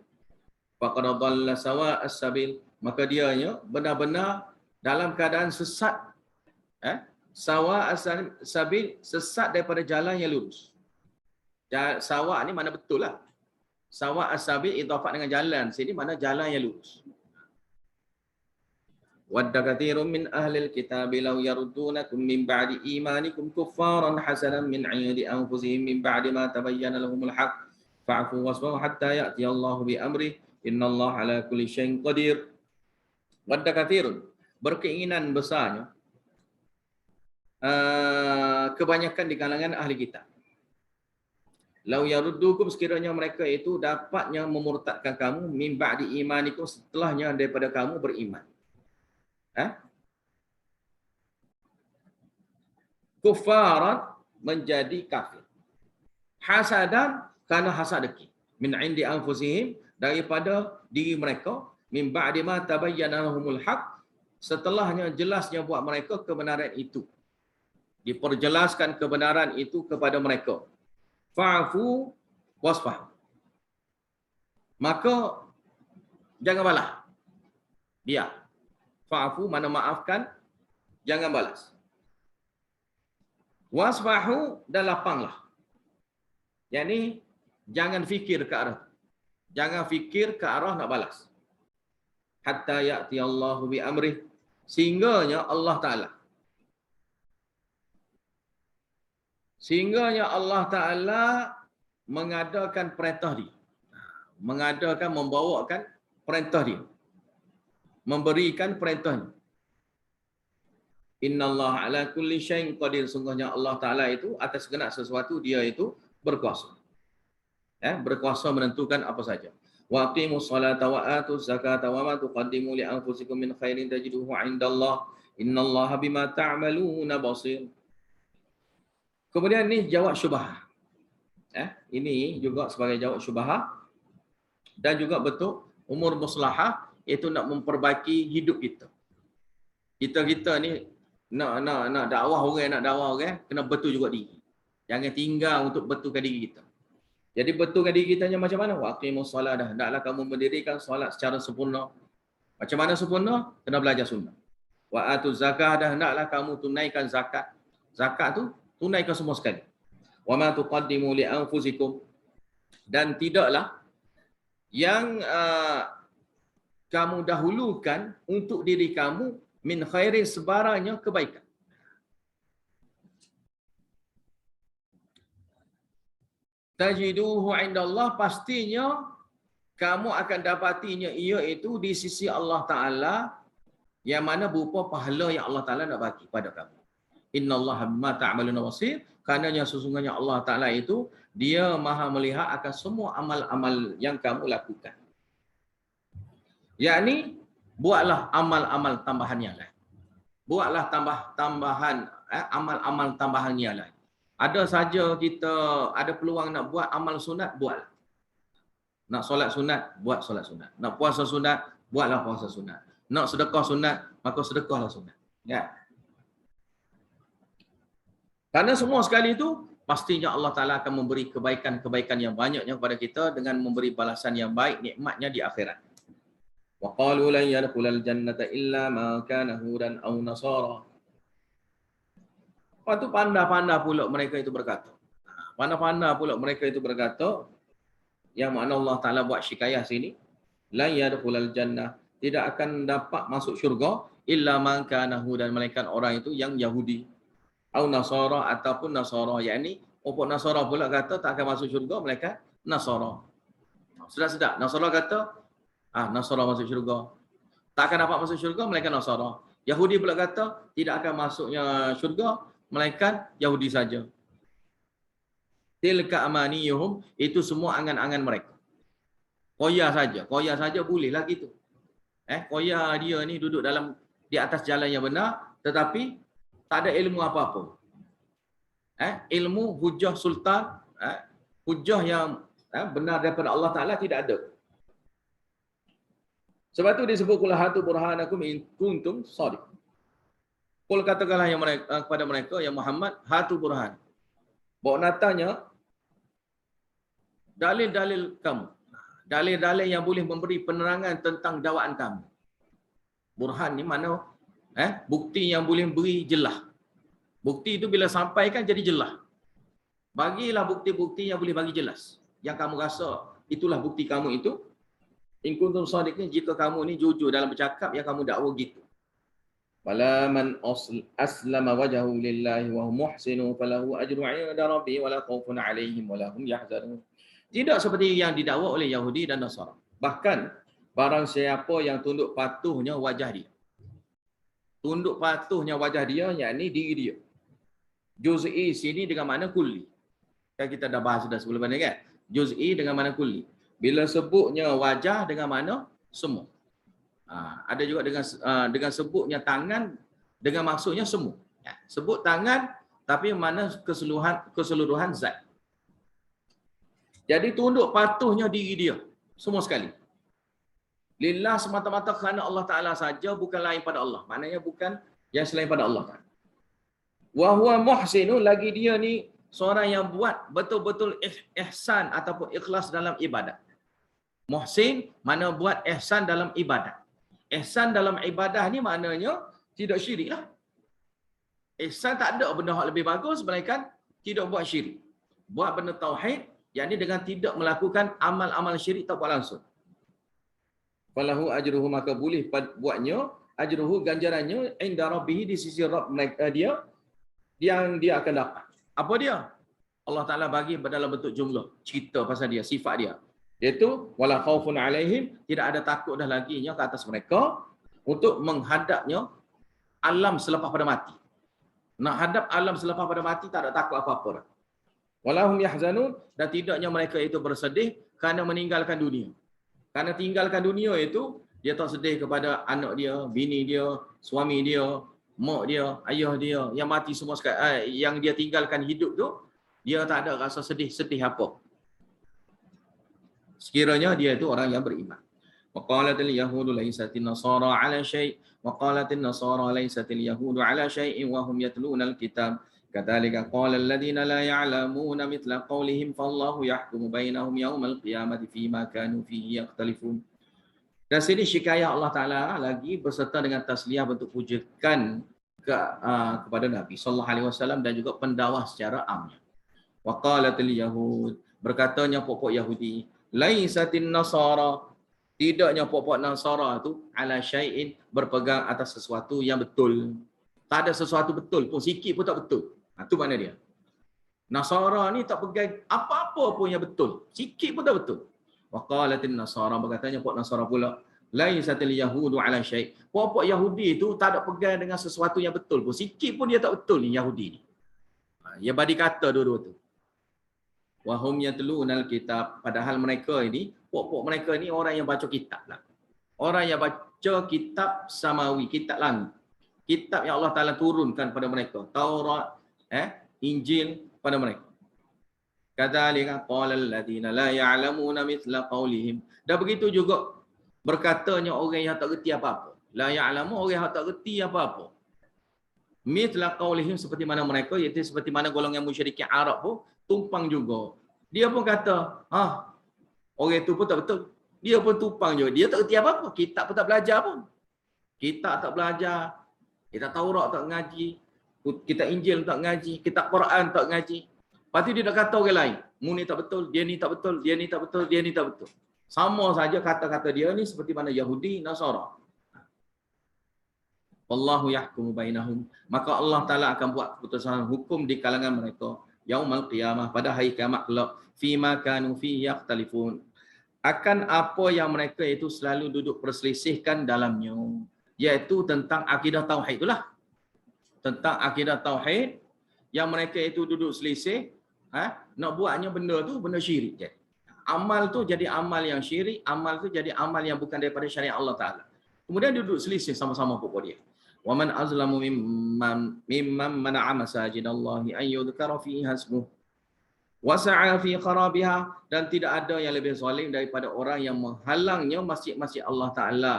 faqad dhalla sawa'as sabil, maka dianya benar-benar dalam keadaan sesat. Sawa'as sabil, sesat daripada jalan yang lurus. Sawa' ni mana betul lah. Sawa'as sabil idhafat dengan jalan, sini mana jalan yang lurus. Wadda katsirun min ahlil kitabi law yaruddunakum min ba'di imanikum kuffaran hasanan min 'indi anfusihim min ba'di ma tabayyana lahumul haqq fa'fu wasfahu hatta ya'ti Allahu bi amri innallaha 'ala kulli syai'in qadir. Wadda katsirun, berkeinginan besarnya kebanyakan di kalangan ahli kitab. Lau yaruddukum, sekiranya mereka itu dapatnya memurtadkan kamu min ba'di imanikum, setelahnya daripada kamu beriman. Kufaran, menjadi kafir. Hasadan, karena hasad dengki. Min indi anfusihim, daripada diri mereka, min ba'di ma tabayyana lahumul haq, setelahnya jelasnya buat mereka kebenaran itu. Diperjelaskan kebenaran itu kepada mereka. Fa'fu wasfah. Maka jangan balas. Dia. Fa'fu mana maafkan, jangan balas. Wasfahu, dan lapanglah. Yani jangan fikir ke arah. Jangan fikir ke arah nak balas. Hatta ya'ti Allahu bi amrih, sehingganya Allah Ta'ala. Sehingganya Allah Ta'ala mengadakan perintah dia. Mengadakan, membawakan perintah dia. Memberikan perintahnya. Innallaha ala kulli syai'in qadir. Sungguhnya Allah Ta'ala itu atas segala sesuatu dia itu berkuasa. Berkuasa menentukan apa saja. Wa aqimus salata wa atuz zakata wa ma tuqaddimu li anfusikum min khairin tajiduhu 'indallah. Innallaha bima ta'maluna basir. Kemudian ni jawab syubhah. Ini juga sebagai jawab syubhah dan juga betul umur maslahah, iaitu nak memperbaiki hidup kita. Kita ni nak dakwah orang, kena betul juga diri. Jangan tinggal untuk betulkan diri kita. Jadi betulkan diri kita macam mana? Wa aqimus solat, dah hendaklah kamu mendirikan solat secara sempurna. Macam mana sempurna? Kena belajar sunnah. Wa atuz zakah, dah hendaklah kamu tunaikan zakat. Zakat tu tunaikan semua sekali. Wa ma tuqaddimu li anfusikum, dan tidaklah yang kamu dahulukan untuk diri kamu min khairin, sebarangnya kebaikan. Tajiduhu 'indallah, pastinya kamu akan dapatinya iaitu di sisi Allah Ta'ala, yang mana berupa pahala yang Allah Ta'ala nak bagi pada kamu. Innallaha bima ta'maluna basir, karenanya sesungguhnya Allah Ta'ala itu dia maha melihat akan semua amal-amal yang kamu lakukan. Yakni buatlah amal-amal tambahan yang lain. Buatlah tambahan amal-amal tambahan yang lain. Ada saja kita ada peluang nak buat amal sunat, buatlah. Nak solat sunat, buat solat sunat. Nak puasa sunat, buatlah puasa sunat. Nak sedekah sunat, maka sedekahlah sunat. Ya. Karena semua sekali itu pastinya Allah Ta'ala akan memberi kebaikan-kebaikan yang banyaknya kepada kita dengan memberi balasan yang baik, nikmatnya di akhirat. Wa qalu lan yadkhulal jannata illa ma kana hudan aw nasara. Lepas tu pandai-pandai pula mereka itu berkata. Pandai-pandai pula mereka itu berkata, yang mana Allah Ta'ala buat syikayah sini, lan yadkhulal jannah, tidak akan dapat masuk syurga illa man kana hudan, melainkan orang itu yang Yahudi. Au Nasara, ataupun Nasara, yakni orang Nasara pula kata tak akan masuk syurga mereka Nasara. Sedap-sedap. Nasara kata Nasara masuk syurga. Tak akan dapat masuk syurga melainkan Nasara. Yahudi pula kata tidak akan masuknya syurga melainkan Yahudi saja. Tilka amaniyuhum, itu semua angan-angan mereka. Koya saja bolehlah gitu. Koya dia ni duduk di atas jalan yang benar, tetapi tak ada ilmu apa-apa. Ilmu hujah sultan, hujah yang benar daripada Allah Ta'ala tidak ada. Sebab tu disebut kul hatu burhanakum in kuntum shadiq. Kul katakanlah yang mereka, kepada mereka, yang Muhammad, hatu burhan. Bawa natanya dalil-dalil kamu. Dalil-dalil yang boleh memberi penerangan tentang dakwaan kamu. Burhan ni mana? Bukti yang boleh beri jelas. Bukti itu bila sampaikan jadi jelas. Bagilah bukti-bukti yang boleh bagi jelas. Yang kamu rasa itulah bukti kamu itu. In kuntum shadiqin, jika kamu ni jujur dalam bercakap yang kamu dakwa gitu. Wala man aslama wajhahu lillahi wa huwa muhsinun falahu ajru 'inda rabbih wa la khaufun 'alaihim wa la hum yahzanun. Tidak seperti yang didakwa oleh Yahudi dan Nasara. Bahkan barang siapa yang tunduk patuhnya wajah dia. Tunduk patuhnya wajah dia, yakni diri dia. Juz'i sini dengan makna kulli. Kan kita dah bahas sudah sebelum ni kan. Juz'i dengan makna kulli. Bila sebutnya wajah dengan makna semua. Ada juga dengan sebutnya tangan dengan maksudnya semua. Sebut tangan tapi mana keseluruhan zat. Jadi tunduk patuhnya diri dia semua sekali. Lillah semata-mata kerana Allah Taala saja, bukan lain pada Allah. Maknanya bukan yang selain pada Allah Taala. Wa huwa muhsinu, lagi dia ni seorang yang buat betul-betul ihsan ataupun ikhlas dalam ibadat. Muhsin mana buat ihsan dalam ibadat. Ihsan dalam ibadah ni maknanya tidak syirik lah. Ihsan tak ada benda yang lebih bagus melainkan tidak buat syirik. Buat benda tauhid, yakni dengan tidak melakukan amal-amal syirik tak buat langsung. Falahu ajruhu, maka boleh buatnya ajruhu, ganjarannya inda rabbih, di sisi Rabb dia yang dia akan dapat. Apa dia? Allah Taala bagi dalam bentuk jumlah cerita pasal dia, sifat dia. Iaitu wala khaufun alaihim, tidak ada takut dah laginya ke atas mereka untuk menghadapnya alam selepas pada mati. Nak hadap alam selepas pada mati tak ada takut apa-apa dah. Walahum yahzanun, dan tidaknya mereka itu bersedih kerana meninggalkan dunia. Kerana tinggalkan dunia itu, dia tak sedih kepada anak dia, bini dia, suami dia, mak dia, ayah dia yang mati semua sekali, yang dia tinggalkan hidup tu, dia tak ada rasa sedih apa. Sekiranya dia itu orang yang beriman. Waqalatil yahudu laisatin nasara ala syai' waqalatin nasara laisatil yahudu ala syai'in wa hum yatluna alkitab kadzalika qala alladziina la ya'lamuuna mithla qawlihim fallahu yahkumu bainahum yaumal qiyamati fima kanu fihi yakhtalifun. Dan sini syikayah Allah Taala lagi beserta dengan tasliyah bentuk pujikan kepada Nabi sallallahu alaihi wasallam dan juga pendakwah secara amnya. Waqalatil yahud, berkatanya pokok Yahudi, laisatin nasara, tidaknya pokok Nasara tu ala syai'in, berpegang atas sesuatu yang betul. Tak ada sesuatu betul pun, sikit pun tak betul. Itu mana dia. Nasara ni tak pegang apa-apa pun yang betul, sikit pun tak betul. Waqalatin nasara, berkatanya pokok Nasara pula, laisatil yahudu ala syai', pokok Yahudi itu tak ada pegang dengan sesuatu yang betul pun, sikit pun dia tak betul ni Yahudi ni. Ya badi kata dua-dua tu. Wahum yatlunal kitab, padahal mereka ini, pokok mereka ni orang yang baca kitab lah. Orang yang baca kitab samawi, kitab langit. Kitab yang Allah Taala turunkan pada mereka, Taurat, Injil pada mereka. Kadzalika qala alladziina la ya'lamuuna mithla qawlihim. Dan begitu juga berkatanya orang yang tak reti apa-apa. La ya'lamu, orang yang tak reti apa-apa. Mithla qawlihim, seperti mana mereka, iaitu seperti mana golongan musyrikin Arab pun tumpang juga. Dia pun kata, orang itu pun tak betul. Dia pun tumpang juga. Dia tak reti apa-apa. Kitab pun tak belajar pun. Kitab tak belajar. Kitab Taurat tak ngaji. Kitab Injil tak ngaji. Kitab Quran tak ngaji. Lepas tu dia dah kata orang lain. Mu ni tak betul, dia ni tak betul, dia ni tak betul, dia ni tak betul. Sama saja kata-kata dia ni seperti mana Yahudi, Nasara. Wallahu yahkumu bainahum. Maka Allah Taala akan buat keputusan hukum di kalangan mereka yaumal qiyamah, pada hari kiamat kelak, fima kanu fihi yakhtalifun, akan apa yang mereka itu selalu duduk perselisihkan dalamnya, iaitu tentang akidah tauhid itulah. Tentang akidah tauhid yang mereka itu duduk selisih, nak buatnya benda tu benda syirik je. Amal tu jadi amal yang syirik, amal tu jadi amal yang bukan daripada syariat Allah Taala. Kemudian duduk selisih sama-sama pokok dia. Wa man azlamu mimman mana'a masajidallahi an yudhkara fihi hasmuh wa sa'a fi kharabiha, dan tidak ada yang lebih zalim daripada orang yang menghalangnya masjid-masjid Allah Taala,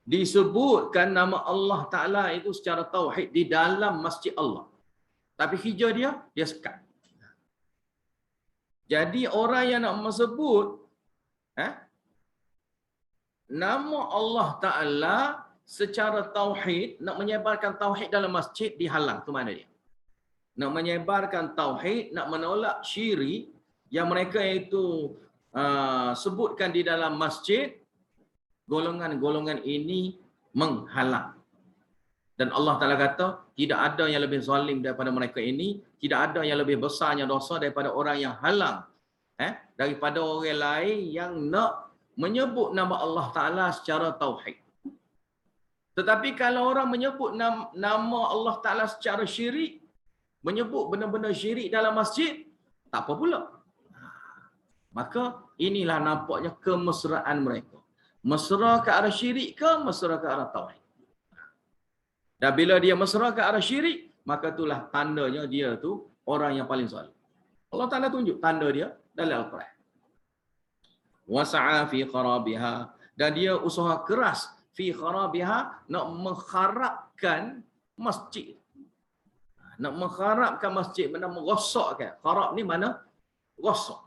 disebutkan nama Allah Taala itu secara tauhid di dalam masjid Allah, tapi hijau dia sekat. Jadi orang yang nak sebut nama Allah Ta'ala secara tauhid, nak menyebarkan tauhid dalam masjid, dihalang. Tu mana dia? Nak menyebarkan tauhid, nak menolak syirik yang mereka itu sebutkan di dalam masjid, golongan-golongan ini menghalang. Dan Allah Ta'ala kata, tidak ada yang lebih zalim daripada mereka ini, tidak ada yang lebih besarnya dosa daripada orang yang halang daripada orang lain yang nak menyebut nama Allah Ta'ala secara tauhid. Tetapi kalau orang menyebut nama Allah Ta'ala secara syirik, menyebut benda-benda syirik dalam masjid, tak apa pula. Maka inilah nampaknya kemesraan mereka. Mesra ke arah syirik ke mesra ke arah tauhid. Dan bila dia mesra ke arah syirik, maka itulah tandanya dia tu orang yang paling soleh. Allah Ta'ala tunjuk tanda dia dalam Al-Quran. Wasa'a fi kharabiha. Dan dia usaha keras fi kharabiha nak mengharapkan masjid. Nak mengharapkan masjid, mana merosakkan. Kharab ni mana? Rosak.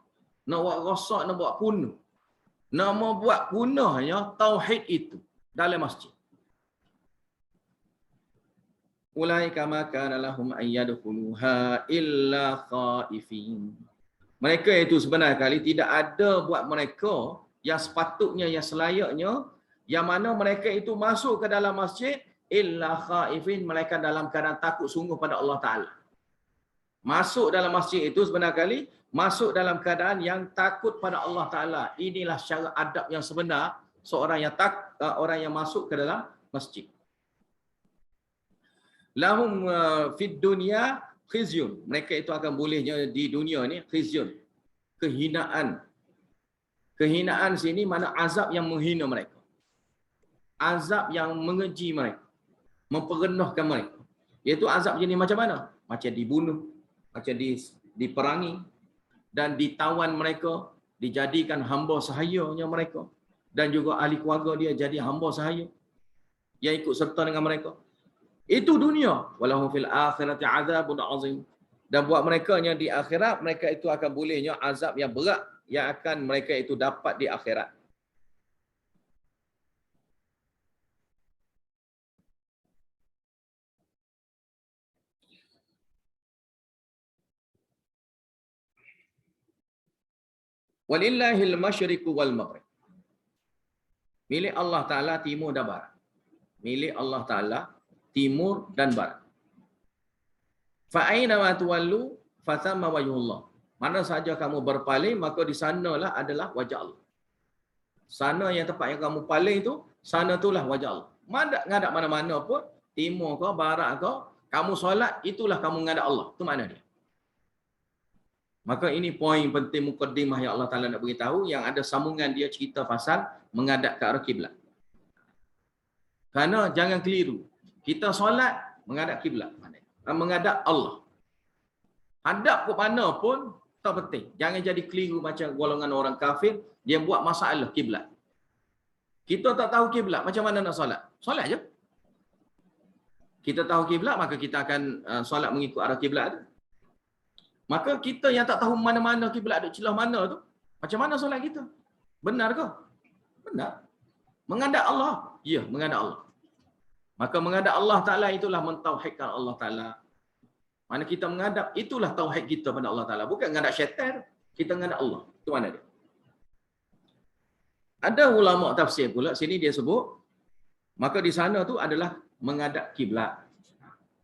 Nak buat rosak, nak buat punah. Nak membuat punahnya tauhid itu dalam masjid. Ulaika ma kana lahum an yadkhuluha illa khaifin. Mereka itu sebenarnya kali tidak ada buat mereka yang sepatutnya, yang selayaknya, yang mana mereka itu masuk ke dalam masjid illa khaifin, mereka dalam keadaan takut sungguh pada Allah Ta'ala. Masuk dalam masjid itu sebenarnya kali masuk dalam keadaan yang takut pada Allah Ta'ala. Inilah cara adab yang sebenar seorang yang orang yang masuk ke dalam masjid. Lahum fid dunya khizyun. Mereka itu akan bolehnya di dunia ni khizyun. Kehinaan. Kehinaan sini mana azab yang menghina mereka. Azab yang mengeji mereka. Memperenahkan mereka. Iaitu azab jenis macam mana? Macam dibunuh, macam diperangi dan ditawan mereka, dijadikan hamba sahayanya mereka, dan juga ahli keluarga dia jadi hamba sahaya yang ikut serta dengan mereka. Itu dunia. Walahum fil akhirati azabun azim. Dan buat mereka yang di akhirat, mereka itu akan bolehnya azab yang berat yang akan mereka itu dapat di akhirat. Walillahil masyriqu wal maghrib. Milik Allah Ta'ala timur dan barat. Milik Allah Ta'ala timur dan barat. Fa'aina ma tuwallu fathamma wajhullah. Mana saja kamu berpaling, maka di sanalah adalah wajah Allah. Sana yang tempat yang kamu paling itu, sana itulah wajah Allah. Ngadap mana-mana pun, timur ke, barat ke, kamu solat, itulah kamu ngadap Allah. Itu makna dia. Maka ini poin penting mukaddimah yang Allah Ta'ala nak beritahu, yang ada sambungan dia cerita pasal menghadap ke arah kiblat. Kerana jangan keliru. Kita solat, menghadap kiblat. Menghadap Allah. Hadap ke mana pun, tak penting. Jangan jadi keliru macam golongan orang kafir, dia buat masalah kiblat. Kita tak tahu kiblat, macam mana nak solat? Solat je. Kita tahu kiblat, maka kita akan solat mengikut arah kiblat tu. Maka kita yang tak tahu mana-mana kiblat duk celah mana tu, macam mana solat kita? Benar ke? Benar. Menghadap Allah. Ya, menghadap Allah. Maka menghadap Allah Ta'ala itulah mentauhidkan Allah Ta'ala. Mana kita menghadap, itulah tauhid kita pada Allah Ta'ala. Bukan menghadap syaitan, kita menghadap Allah. Itu mana dia? Ada ulama tafsir pula, sini dia sebut, maka di sana tu adalah menghadap kiblat.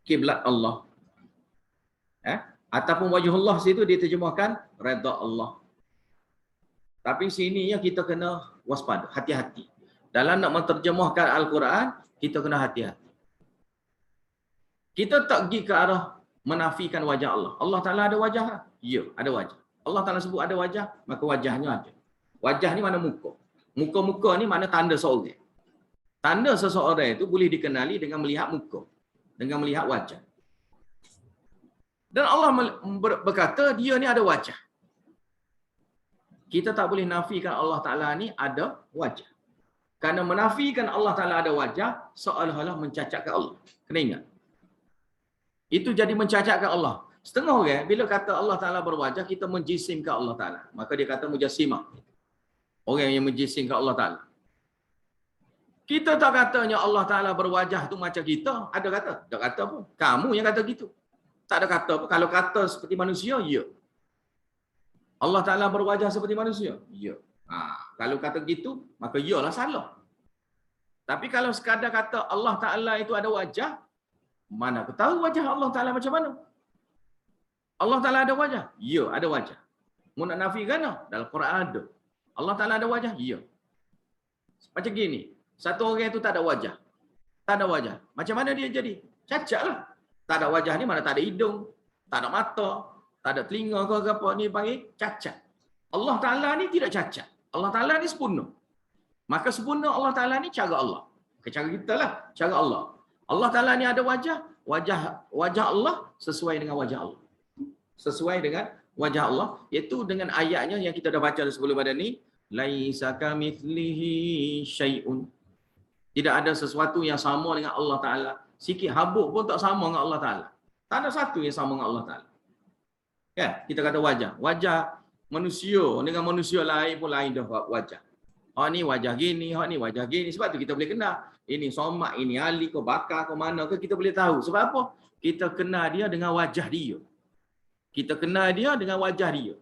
Kiblat Allah. Ataupun wajhullah situ diterjemahkan redha Allah. Tapi sininya kita kena waspada, hati-hati. Dalam nak menterjemahkan Al-Quran, kita kena hati-hati. Kita tak pergi ke arah menafikan wajah Allah. Allah Ta'ala ada wajah? Ya, ada wajah. Allah Ta'ala sebut ada wajah, maka wajahnya ada. Wajah ni mana muka. Muka-muka ni mana tanda seorang. Tanda seseorang itu boleh dikenali dengan melihat muka. Dengan melihat wajah. Dan Allah berkata, dia ni ada wajah. Kita tak boleh nafikan Allah Ta'ala ni ada wajah. Kerana menafikan Allah Ta'ala ada wajah, seolah-olah mencacatkan Allah. Kena ingat. Itu jadi mencacatkan Allah. Setengah orang, bila kata Allah Ta'ala berwajah, kita menjisimkan Allah Ta'ala. Maka dia kata mujassimah. Orang yang menjisimkan Allah Ta'ala. Kita tak katanya Allah Ta'ala berwajah tu macam kita. Ada kata? Tak kata pun. Kamu yang kata gitu. Tak ada kata apa. Kalau kata seperti manusia, ya. Allah Ta'ala berwajah seperti manusia? Ya. Kalau kata gitu, maka yalah salah. Tapi kalau sekadar kata Allah Ta'ala itu ada wajah, mana aku tahu wajah Allah Ta'ala macam mana? Allah Ta'ala ada wajah? Ya, ada wajah. Mau nak nafikan? Dalam Quran ada. Allah Ta'ala ada wajah? Ya. Macam gini, satu orang itu tak ada wajah. Tak ada wajah. Macam mana dia jadi? Cacat lah. Tak ada wajah ni mana tak ada hidung, tak ada mata, tak ada telinga ke apa, ni panggil cacat. Allah Ta'ala ni tidak cacat. Allah Ta'ala ni sempurna. Maka sempurna Allah Ta'ala ni cara Allah. Cara kita lah, cara Allah. Allah Ta'ala ni ada wajah, wajah Allah sesuai dengan wajah Allah. Sesuai dengan wajah Allah, iaitu dengan ayatnya yang kita dah baca sebelum pada ni, laisa kamitslihi syai'un. Tidak ada sesuatu yang sama dengan Allah Ta'ala. Sikit habuk pun tak sama dengan Allah Ta'ala. Tak ada satu yang sama dengan Allah Ta'ala. Kan? Kita kata wajah. Wajah manusia dengan manusia lain pun lain dah wajah. Oh ni wajah gini, oh ni wajah gini. Sebab tu kita boleh kenal. Ini Somak, ini Ali, kau bakar, kau mana ke, kita boleh tahu. Sebab apa? Kita kenal dia dengan wajah dia. Kita kenal dia dengan wajah dia.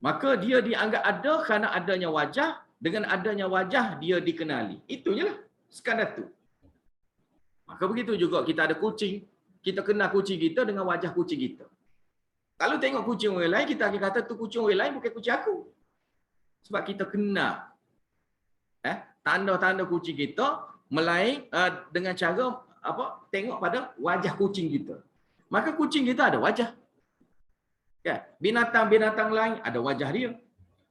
Maka dia dianggap ada kerana adanya wajah. Dengan adanya wajah, dia dikenali. Itu je lah. Sekadar tu. Maka begitu juga kita ada kucing. Kita kenal kucing kita dengan wajah kucing kita. Kalau tengok kucing orang lain, kita akan kata tu kucing orang lain bukan kucing aku. Sebab kita kenal tanda-tanda kucing kita melain dengan cara apa? Tengok pada wajah kucing kita. Maka kucing kita ada wajah. Ya, binatang-binatang lain ada wajah dia.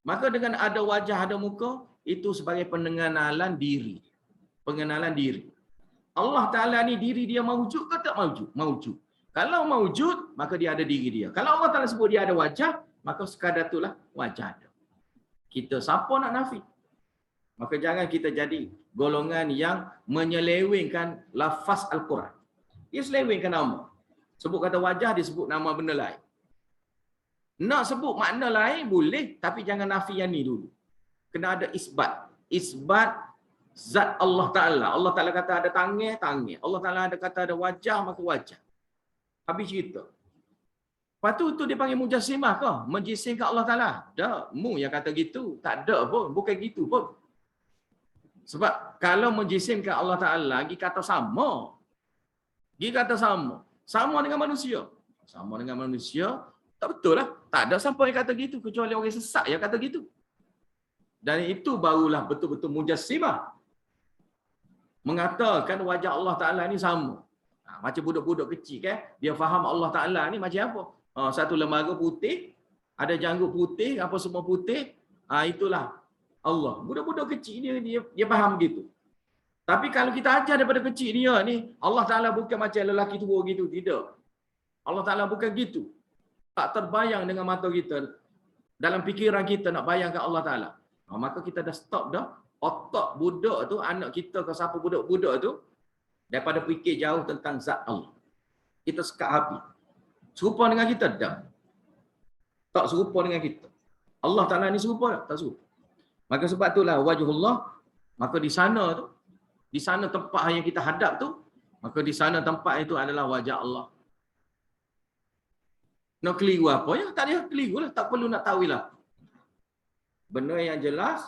Maka dengan ada wajah, ada muka, itu sebagai pengenalan diri. Pengenalan diri. Allah Ta'ala ni diri dia maujud ke tak maujud? Maujud. Kalau maujud, maka dia ada diri dia. Kalau Allah Ta'ala sebut dia ada wajah, maka sekadar itulah wajah dia. Kita siapa nak nafi? Maka jangan kita jadi golongan yang menyelewengkan lafaz Al-Quran. Dia selewengkan nama. Sebut kata wajah, dia sebut nama benda lain. Nak sebut makna lain boleh, tapi jangan nafi yang ni dulu. Kena ada isbat. Isbat zat Allah Ta'ala. Allah Ta'ala kata ada tangan, tangan. Allah Ta'ala ada kata ada wajah, maka wajah. Habis cerita. Lepas tu dia panggil mujassimah ke? Menjisimkan Allah Ta'ala. Tak, mu yang kata gitu. Tak ada pun. Bukan gitu pun. Sebab kalau menjisimkan Allah Ta'ala, lagi kata sama. Dia kata sama. Sama dengan manusia. Sama dengan manusia. Tak betul lah. Tak ada siapa yang kata gitu. Kecuali orang sesat yang kata gitu. Dan itu barulah betul-betul mujassimah. Mengatakan wajah Allah Ta'ala ni sama. Macam budak-budak kecil kan. Dia faham Allah Ta'ala ni macam apa. Satu lembaga putih. Ada janggut putih. Apa semua putih. Itulah Allah. Budak-budak kecil dia faham gitu. Tapi kalau kita ajar daripada kecil dia ni, Allah Ta'ala bukan macam lelaki tua gitu. Tidak. Allah Ta'ala bukan gitu. Tak terbayang dengan mata kita. Dalam fikiran kita nak bayangkan Allah Ta'ala. Maka kita dah stop dah. Otak budak tu, anak kita ke siapa budak-budak tu, daripada fikir jauh tentang zat Allah. Kita sekat habis. Serupa dengan kita? Tak. Tak serupa dengan kita. Allah Ta'ala ni serupa tak? Tak serupa. Maka sebab itulah wajhullah, maka di sana tu, di sana tempat yang kita hadap tu, maka di sana tempat itu adalah wajah Allah. Nak keliru apa? Ya, tak ada keliru lah. Tak perlu nak tahuilah. Benda yang jelas,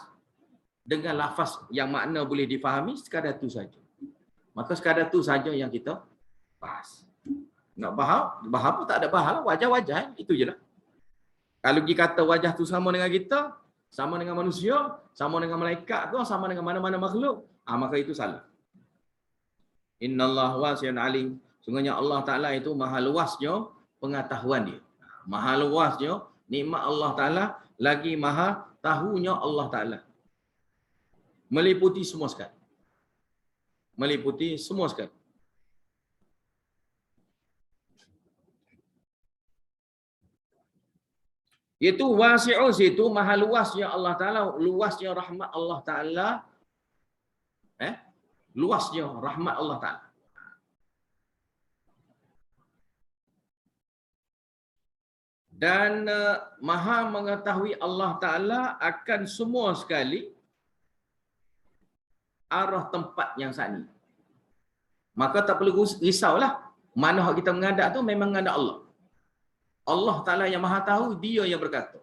dengan lafaz yang makna boleh difahami, sekadar tu saja. Maka sekadar tu saja yang kita bahas. Nak bahas pun tak ada bahas lah. Wajah-wajah, itu je lah. Kalau kita kata wajah tu sama dengan kita, sama dengan manusia, sama dengan malaikat ke, sama dengan mana-mana makhluk, maka itu salah. Innallaha wasi'un alim. Sungguhnya Allah Ta'ala itu maha luasnya pengetahuan dia. Maha luasnya nikmat Allah Ta'ala, lagi maha tahunya Allah Ta'ala. Meliputi semua sekali. Meliputi semua sekali. Itu wasi'un, itu maha luasnya Allah Ta'ala, luasnya rahmat Allah Ta'ala. Luasnya rahmat Allah Ta'ala. Dan maha mengetahui Allah Ta'ala akan semua sekali arah tempat yang saat ni. Maka tak perlu risaulah. Mana kita menghadap tu memang menghadap Allah. Allah Ta'ala yang maha tahu, dia yang berkata.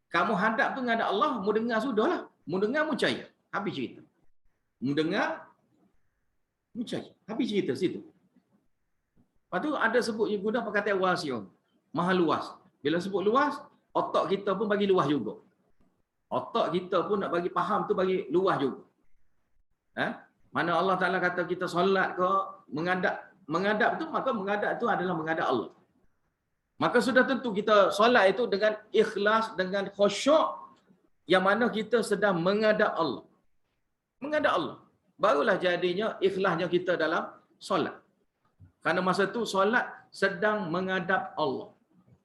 Kamu hadap tu menghadap Allah, mu dengar sudahlah. Mu dengar, mu percaya. Habis cerita. Mu dengar, mu percaya. Habis cerita situ. Lepas tu ada sebut yang guna perkataan wasi'un. Maha luas. Bila sebut luas, otak kita pun bagi luas juga. Otak kita pun nak bagi faham tu bagi luas juga. Mana Allah Ta'ala kata kita solat ke, menghadap menghadap tu, maka menghadap tu adalah menghadap Allah. Maka sudah tentu kita solat itu dengan ikhlas, dengan khusyuk, yang mana kita sedang menghadap Allah. Menghadap Allah. Barulah jadinya ikhlasnya kita dalam solat. Karena masa tu solat sedang menghadap Allah.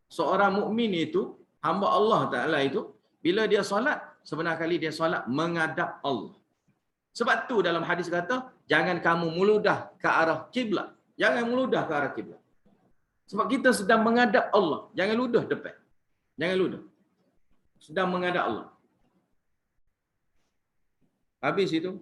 Seorang mukmin itu, hamba Allah Ta'ala itu, bila dia solat, sebenarnya kali dia solat menghadap Allah. Sebab tu dalam hadis kata, jangan kamu meludah ke arah kiblat. Jangan meludah ke arah kiblat. Sebab kita sedang menghadap Allah. Jangan ludah depan. Jangan ludah. Sedang menghadap Allah. Habis itu.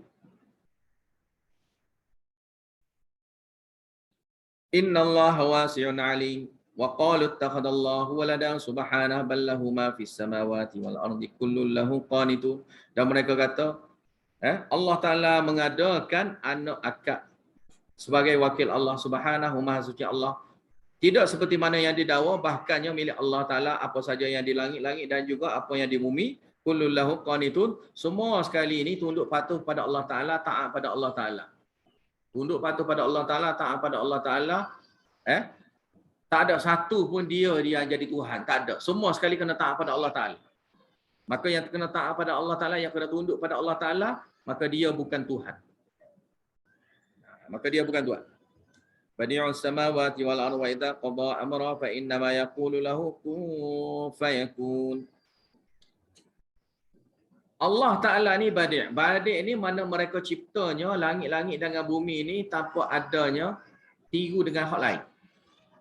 Inna Allah wasi'un alim. Wa qalu ittakhadallahu waladan subhanahu bal lahu ma fis samawati wal ardi kullun lahu qanitun. Dan mereka kata, Allah Ta'ala mengadakan anak akak sebagai wakil Allah Subhanahu Maha Suci Allah. Tidak seperti mana yang didakwa, bahkannya milik Allah Ta'ala apa saja yang di langit-langit dan juga apa yang di bumi. Kullun lahu qanitun. Semua sekali ini tunduk patuh pada Allah Ta'ala, taat pada Allah Ta'ala. Tunduk patuh pada Allah Ta'ala, taat pada Allah Ta'ala. Tak ada satu pun dia yang jadi Tuhan. Tak ada. Semua sekali kena taat pada Allah Ta'ala. Maka yang kena taat pada Allah Ta'ala, yang kena tunduk pada Allah Ta'ala, maka dia bukan Tuhan. Maka dia bukan Tuhan. Badi'us samawati wal ardi wa idza qada amra fa inna ma yaqulu lahu kun fayakun. Allah Ta'ala ni badi'. Badi' ni mana mereka ciptanya langit-langit dengan bumi ni tanpa adanya tiru dengan hak lain.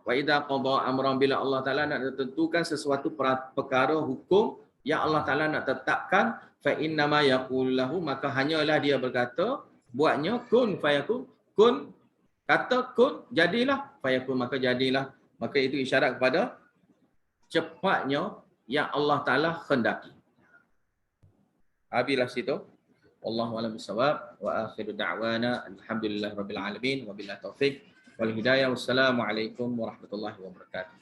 Wa idza qada amran, bila Allah Ta'ala nak tentukan sesuatu perkara hukum yang Allah Ta'ala nak tetapkan, fa inna ma yaqulu lahu, maka hanyalah dia berkata, buatnya kun fayakun, kun, kata kun, jadilah, fayakun, maka jadilah. Maka itu isyarat kepada cepatnya yang Allah Ta'ala khendaki. Habislah situ. Wallahu a'lam bissawab wa akhiru da'wana alhamdulillahirabbil alamin wa billahi taufik wal hidayah. Wassalamualaikum warahmatullahi wabarakatuh.